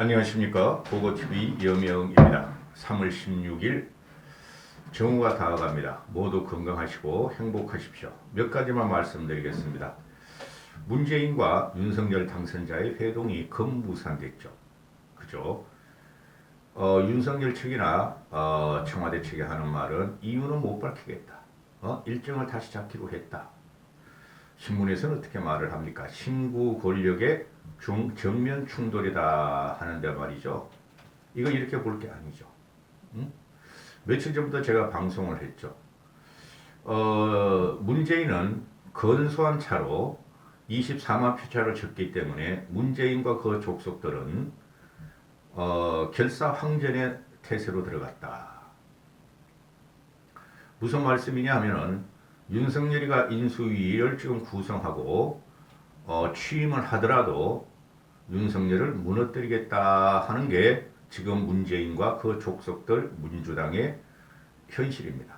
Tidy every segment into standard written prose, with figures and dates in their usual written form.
안녕하십니까. 보고TV 여명입니다. 3월 16일 정오가 다가갑니다. 모두 건강하시고 행복하십시오. 몇 가지만 말씀드리겠습니다. 문재인과 윤석열 당선자의 회동이 급무산됐죠. 그죠? 윤석열 측이나 청와대 측이 하는 말은 이유는 못 밝히겠다. 일정을 다시 잡기로 했다. 신문에서는 어떻게 말을 합니까? 신구 권력의 정면 충돌이다 하는데 말이죠. 이거 이렇게 볼 게 아니죠. 응? 며칠 전부터 제가 방송을 했죠. 문재인은 근소한 차로 24만 표차를 졌기 때문에 문재인과 그 족속들은 결사 황전의 태세로 들어갔다. 무슨 말씀이냐 하면은 윤석열이가 인수위를 지금 구성하고 취임을 하더라도 윤석열을 무너뜨리겠다 하는 게 지금 문재인과 그 족속들 민주당의 현실입니다.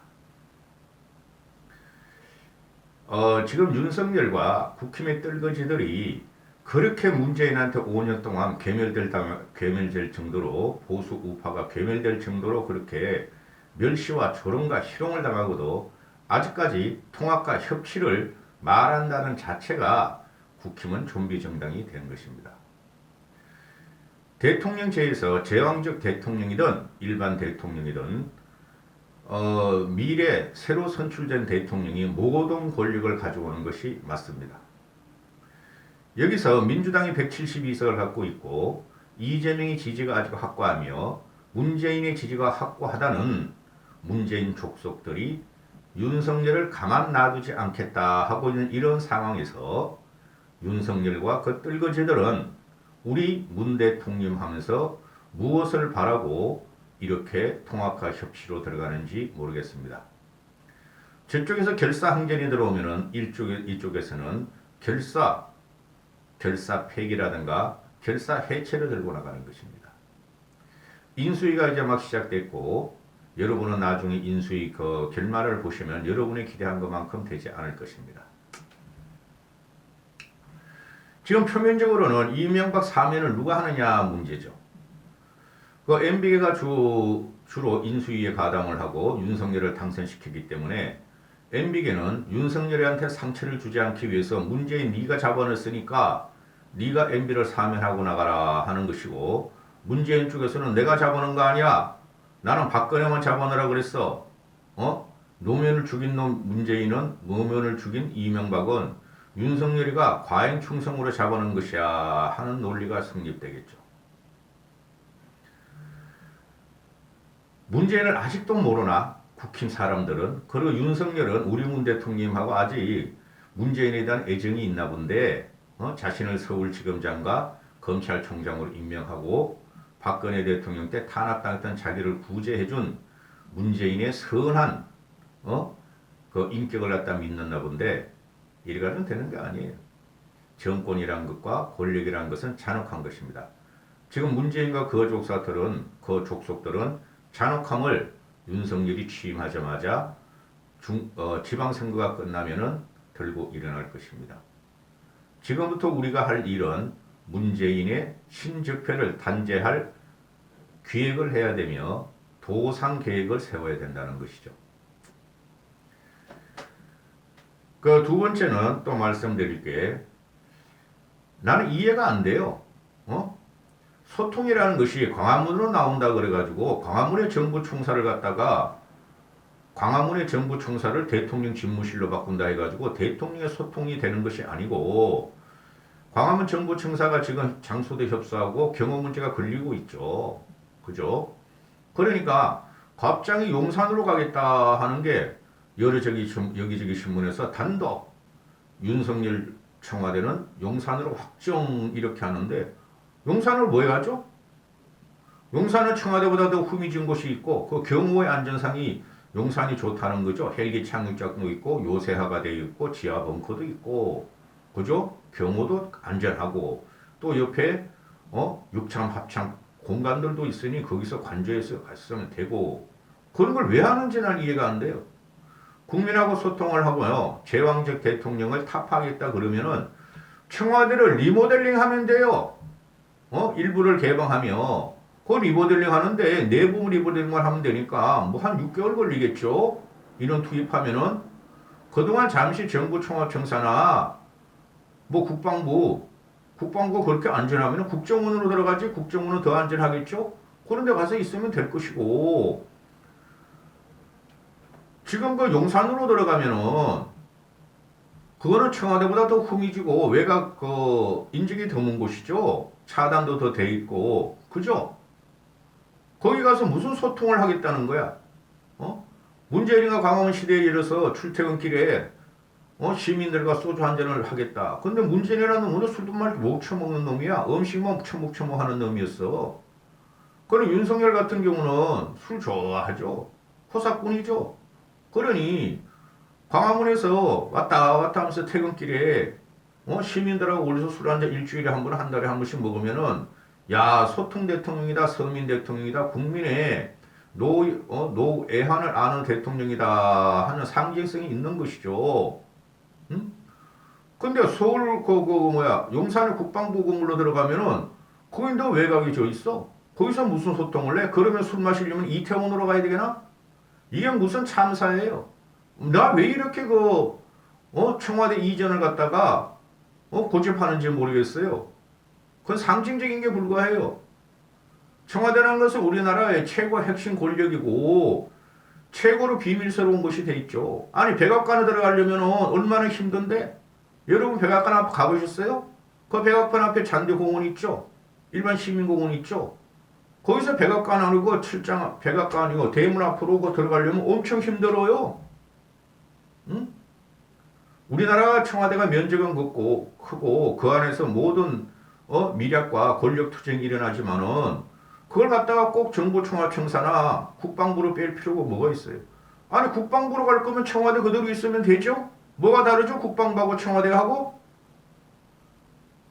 지금 윤석열과 국힘의 뜰거지들이 그렇게 문재인한테 5년 동안 괴멸될 정도로 보수 우파가 괴멸될 정도로 그렇게 멸시와 조롱과 희롱을 당하고도 아직까지 통합과 협치를 말한다는 자체가 국힘은 좀비 정당이 된 것입니다. 대통령제에서 제왕적 대통령이든 일반 대통령이든 미래 새로 선출된 대통령이 모든 권력을 가져오는 것이 맞습니다. 여기서 민주당이 172석을 갖고 있고 이재명의 지지가 아직 확고하며 문재인의 지지가 확고하다는 문재인 족속들이 윤석열을 가만 놔두지 않겠다 하고 있는 이런 상황에서 윤석열과 그 뜰거지들은 우리 문 대통령 하면서 무엇을 바라고 이렇게 통합과 협치로 들어가는지 모르겠습니다. 저쪽에서 결사항전이 들어오면은 이쪽에서는 결사 폐기라든가 결사 해체를 들고 나가는 것입니다. 인수위가 이제 막 시작됐고 여러분은 나중에 인수위 그 결말을 보시면 여러분이 기대한 것만큼 되지 않을 것입니다. 지금 표면적으로는 이명박 사면을 누가 하느냐 문제죠. 그 MB계가 주로 인수위에 가담을 하고 윤석열을 당선시키기 때문에 MB계는 윤석열한테 상처를 주지 않기 위해서 문재인 네가 잡아냈으니까 네가 MB를 사면하고 나가라 하는 것이고 문재인 쪽에서는 내가 잡아놓은 거 아니야. 나는 박근혜만 잡아놓으라 그랬어. 노무현을 죽인 놈 문재인은 노무현을 죽인 이명박은 윤석열이가 과잉 충성으로 잡아놓은 것이야 하는 논리가 성립되겠죠. 문재인을 아직도 모르나 국힘 사람들은. 그리고 윤석열은 우리 문 대통령하고 아직 문재인에 대한 애정이 있나 본데 자신을 서울지검장과 검찰총장으로 임명하고 박근혜 대통령 때 탄압당했던 자기를 구제해준 문재인의 선한 그 인격을 갖다 믿는다 본데 이래가지고 되는 게 아니에요. 정권이란 것과 권력이란 것은 잔혹한 것입니다. 지금 문재인과 그 족속들은 잔혹함을 윤석열이 취임하자마자 지방선거가 끝나면은 들고 일어날 것입니다. 지금부터 우리가 할 일은 문재인의 신적폐를 단죄할 기획을 해야 되며 도상 계획을 세워야 된다는 것이죠. 그 두 번째는 또 말씀드릴 게 나는 이해가 안 돼요. 소통이라는 것이 광화문으로 나온다 그래가지고 광화문의 정부 총사를 갖다가 광화문의 정부 총사를 대통령 집무실로 바꾼다 해가지고 대통령의 소통이 되는 것이 아니고 광화문 정부 총사가 지금 장소대 협소하고 경호 문제가 걸리고 있죠. 그죠? 그러니까 갑자기 용산으로 가겠다 하는 게 여기저기 신문에서 단독 윤석열 청와대는 용산으로 확정 이렇게 하는데 용산을 뭐 해가죠? 용산은 청와대보다 더 후미진 곳이 있고 그 경호의 안전상이 용산이 좋다는 거죠. 헬기 착륙장도 있고 요새화가 되어 있고 지하 벙커도 있고 그죠? 경호도 안전하고 또 옆에 육참 합참 공간들도 있으니 거기서 관저에서 갔으면 되고 그런 걸 왜 하는지 난 이해가 안 돼요. 국민하고 소통을 하고요. 제왕적 대통령을 타파하겠다 그러면은 청와대를 리모델링 하면 돼요. 일부를 개방하며 그 리모델링 하는데 내부 리모델링만 하면 되니까 뭐 한 6개월 걸리겠죠. 인원 투입하면은 그동안 잠시 정부 총합청사나 뭐 국방부 그렇게 안전하면 국정원으로 들어가지 국정원은 더 안전하겠죠. 그런 데 가서 있으면 될 것이고 지금 그 용산으로 들어가면은 그거는 청와대보다 더 후미지고 외곽 그 인적이 드문 곳이죠. 차단도 더 돼 있고 그죠? 거기 가서 무슨 소통을 하겠다는 거야? 문재인이가 광화문 시대에 이르러서 출퇴근길에 시민들과 소주 한 잔을 하겠다. 근데 문재인이라는 놈은 술도 못 처먹는 놈이야. 음식만 처먹 하는 놈이었어. 그럼 윤석열 같은 경우는 술 좋아하죠. 호사꾼이죠. 그러니 광화문에서 왔다 갔다 하면서 퇴근길에 시민들하고 어디서 술 한 잔 일주일에 한 번, 한 달에 한 번씩 먹으면은 야 소통 대통령이다, 서민 대통령이다, 국민의 노애환을 아는 대통령이다 하는 상징성이 있는 것이죠. 응? 근데 서울 용산의 국방부 건물로 들어가면은 거긴 더 외곽이 져 있어. 거기서 무슨 소통을 해? 그러면 술 마시려면 이태원으로 가야 되겠나? 이게 무슨 참사예요? 나 왜 이렇게 청와대 이전을 갖다가 고집하는지 모르겠어요. 그건 상징적인 게 불과해요. 청와대라는 것은 우리나라의 최고 핵심 권력이고 최고로 비밀스러운 것이 돼 있죠. 아니 백악관에 들어가려면 얼마나 힘든데? 여러분 백악관 앞에 가보셨어요? 그 백악관 앞에 잔디공원 있죠? 일반 시민공원 있죠? 거기서 백악관 아니고 백악관 아니고 대문 앞으로 들어가려면 엄청 힘들어요. 응? 우리나라가 청와대가 면적은 크고 그 안에서 모든 미략과 권력 투쟁이 일어나지만은 그걸 갖다가 꼭 정부총합청사나 국방부로 뺄 필요가 뭐가 있어요? 아니 국방부로 갈 거면 청와대 그대로 있으면 되죠? 뭐가 다르죠? 국방부하고 청와대하고?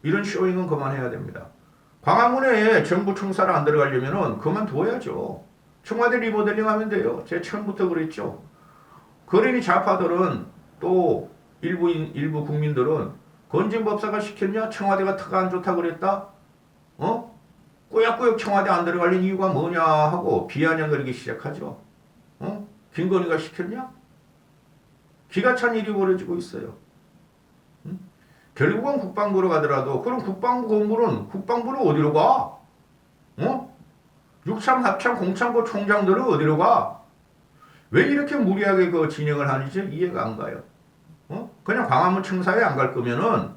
이런 쇼잉은 그만해야 됩니다. 광화문에 정부총사를 안 들어가려면은 그만둬야죠. 청와대 리모델링 하면 돼요. 제가 처음부터 그랬죠. 그러니 좌파들은 또 일부 국민들은 건진법사가 시켰냐? 청와대가 터가 안 좋다 그랬다? 꾸역꾸역 청와대 안 들어가려는 이유가 뭐냐 하고 비아냥거리기 시작하죠. 김건희가 시켰냐? 기가 찬 일이 벌어지고 있어요. 결국은 국방부로 가더라도 그럼 국방부 건물은 국방부는 어디로 가? 육참, 합참, 공참고 총장들은 어디로 가? 왜 이렇게 무리하게 진행을 하는지 이해가 안 가요. 그냥 광화문 청사에 안 갈 거면은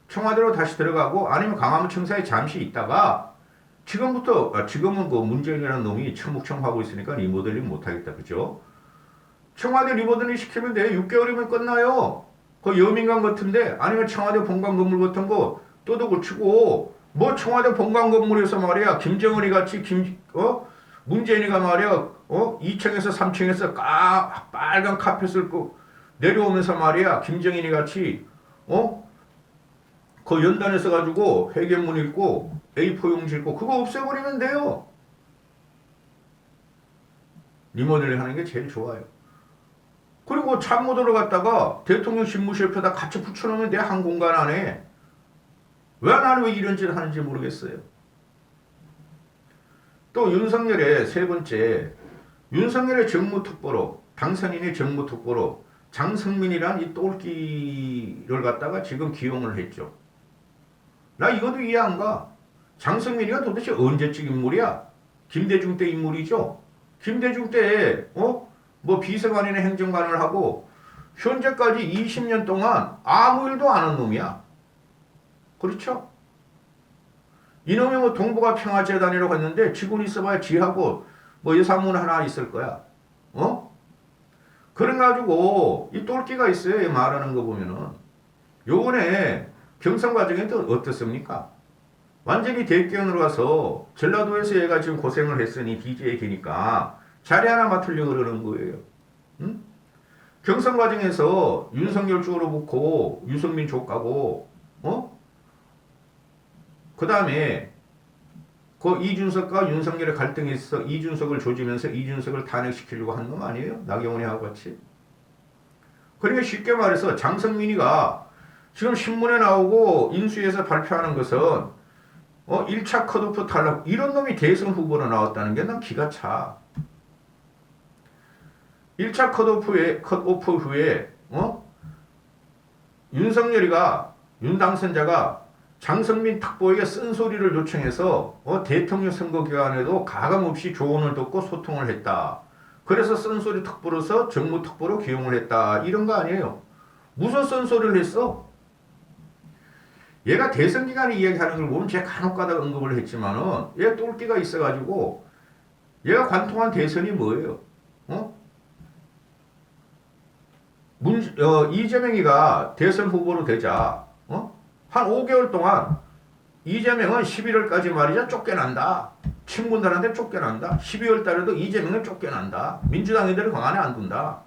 청와대로 다시 들어가고 아니면 광화문 청사에 잠시 있다가 지금은 문재인이라는 놈이 천묵청하고 있으니까 리모델링 못하겠다. 그죠? 청와대 리모델링 시키면 돼. 6개월이면 끝나요. 그 여민관 같은데 아니면 청와대 본관 건물 같은 거 또도 고치고 뭐 청와대 본관 건물에서 말이야 김정은이 같이 문재인이가 말이야 2층에서 3층에서 빨간 카펫을 내려오면서 말이야 김정인이 같이 그 연단에서 가지고 회견문 읽고 A4 용지 읽고 그거 없애버리면 돼요. 리모델링 하는 게 제일 좋아요. 그리고 참모들을 갖다가 대통령 집무실 옆에다 같이 붙여놓으면 돼. 한 공간 안에. 나는 왜 이런 짓을 하는지 모르겠어요. 또 윤석열의 세 번째, 윤석열의 정무특보로 당선인의 정무특보로 장성민이란 이 똘끼를 갖다가 지금 기용을 했죠. 나 이것도 이해 안 가. 장성민이가 도대체 언제적 인물이야? 김대중 때 인물이죠. 김대중 때 뭐 비서관이나 행정관을 하고 현재까지 20년 동안 아무 일도 안 한 놈이야. 그렇죠? 이놈이 뭐 동북아 평화재단이라고 했는데 직원 있어봐야 지하고 뭐 예산문 하나 있을 거야. 그래가지고 이 똘끼가 있어요. 이 말하는 거 보면은. 요번에 경선 과정에도 어떻습니까? 완전히 대기업으로 가서 전라도에서 얘가 지금 고생을 했으니 DJ의 기니까 자리 하나 맡으려고 그러는 거예요. 응? 경선 과정에서 윤석열 쪽으로 붙고 유승민 쪽 가고 그 다음에 그 이준석과 윤석열의 갈등이 있어 이준석을 조지면서 이준석을 탄핵시키려고 한 놈 아니에요? 나경원이하고 같이. 그러니까 쉽게 말해서 장성민이가 지금 신문에 나오고 인수위에서 발표하는 것은 1차 컷오프 탈락 이런 놈이 대선 후보로 나왔다는 게 난 기가 차. 1차 컷오프 후에 윤석열이가 윤 당선자가 장성민 특보에게 쓴소리를 요청해서 대통령 선거 기간에도 가감없이 조언을 듣고 소통을 했다. 그래서 쓴소리 특보로서 정무 특보로 기용을 했다. 이런 거 아니에요. 무슨 쓴소리를 했어? 얘가 대선 기간에 이야기하는 걸 보면 제가 간혹가다 언급을 했지만은 얘 똘끼가 있어가지고 얘가 관통한 대선이 뭐예요? 이재명이가 대선 후보로 되자 한 5개월 동안 이재명은 11월까지 말이자 쫓겨난다. 친구들한테 쫓겨난다. 12월 달에도 이재명은 쫓겨난다. 민주당인들을 강안에 안 둔다.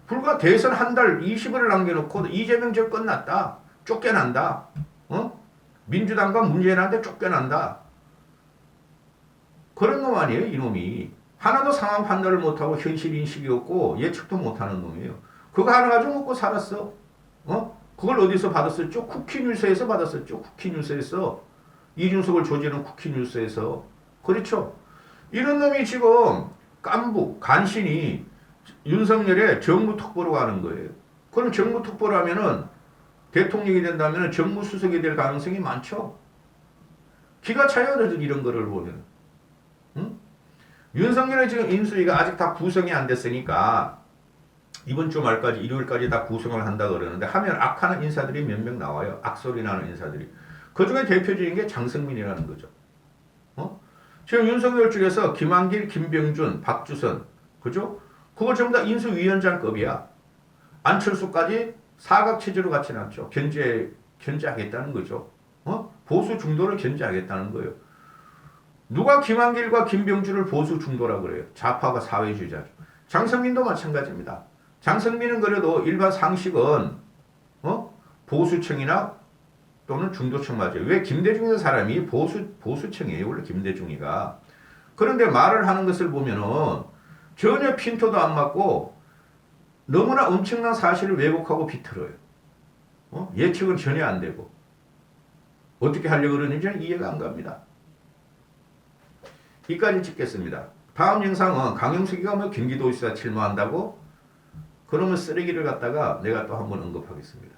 불과 대선 한 달 20일을 남겨놓고 이재명 저 끝났다. 쫓겨난다. 민주당과 문재인한테 쫓겨난다. 그런 놈 아니에요, 이놈이. 하나도 상황 판단을 못하고 현실 인식이 없고 예측도 못하는 놈이에요. 그거 하나 가지고 먹고 살았어. 그걸 어디서 받았었죠? 쿠키뉴스에서 받았었죠. 쿠키뉴스에서. 이준석을 조지는 쿠키뉴스에서. 그렇죠? 이런 놈이 지금 깐부, 간신히 윤석열의 정무특보로 가는 거예요. 그럼 정무특보라면은 대통령이 된다면 정무수석이 될 가능성이 많죠. 기가 차요, 이런 거를 보면. 응? 윤석열의 지금 인수위가 아직 다 구성이 안 됐으니까 이번 주 말까지 일요일까지 다 구성을 한다 그러는데 하면 악하는 인사들이 몇 명 나와요. 악소리 나는 인사들이. 그 중에 대표적인 게 장성민이라는 거죠. 지금 윤석열 쪽에서 김한길, 김병준, 박주선, 그죠? 그거 전부 다 인수위원장급이야. 안철수까지 사각체제로 같이 놨죠. 견제하겠다는 거죠. 보수 중도를 견제하겠다는 거예요. 누가 김한길과 김병준을 보수 중도라 그래요? 좌파가 사회주의자죠. 장성민도 마찬가지입니다. 장성민은 그래도 일반 상식은 보수층이나 또는 중도층 맞아요. 왜 김대중이라는 사람이 보수층이에요. 원래 김대중이가. 그런데 말을 하는 것을 보면은 전혀 핀토도 안 맞고 너무나 엄청난 사실을 왜곡하고 비틀어요. 예측은 전혀 안 되고. 어떻게 하려고 그러는지는 이해가 안 갑니다. 이까지 찍겠습니다. 다음 영상은 강용석이가 뭐 경기도지사 출마한다고? 그러면 쓰레기를 갖다가 내가 또 한번 언급하겠습니다.